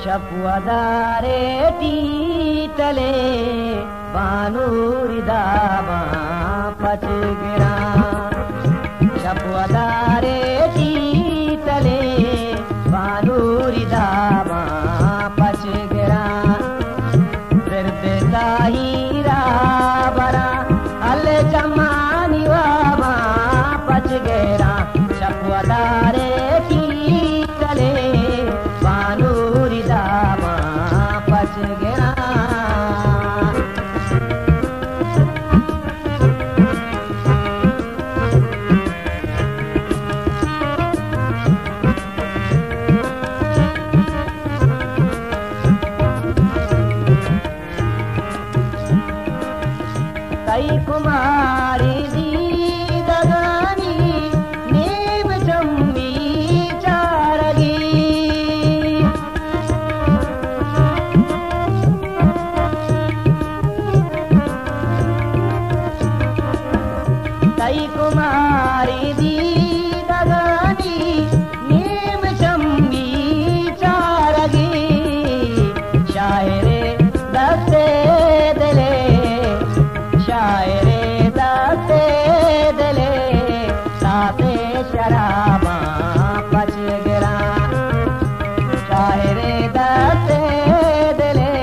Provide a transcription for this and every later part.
शपुअदारे टीटले बानूरी दावा पच गिरा। शपुअदारे टीटले बानूरी दावा पच गिरा। फिरता हीरा बरा अल चमानी वावा पच गिरा। शपुअदारे टीटले बानूरी दावा पच गिरा। कई कुमारी दी दगानी नीम चम्मी चारगी। कई कुमारी दी दगानी नीम चम्मी चारगी। शायरे दस्ते दिले शायरे दाते दिले साते शराबा पच गिरा। शायरे दाते दिले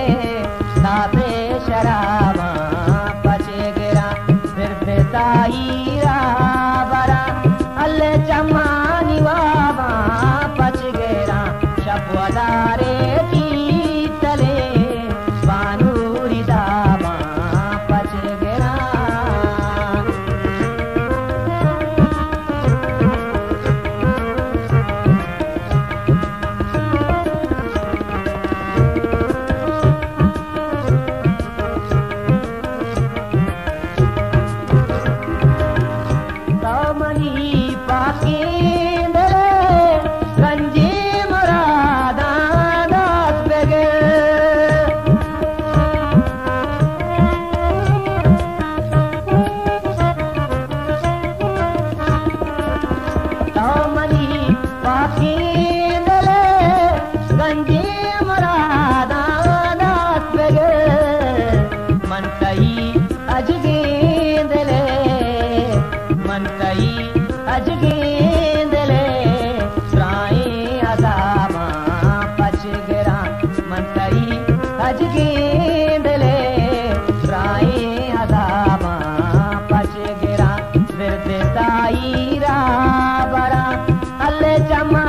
साते शराबा पच गिरा। फिरता हीरा बरा अल चमानी वावा पच गिरा। शपुअदारे टीटले बानूरी दावा पच गिरा। दामनी पाके दरे गंजे मुरादा दास बेगे। दामनी पाके दरे गंजे मुरादा दास बेगे। मन कई अजगेंदले मन कई अजगेंदले त्राए अदामा पच गिरा। मन कई अजगेंदले त्राए अदामा पच गिरा। फिरता हीरा बरा अल चमा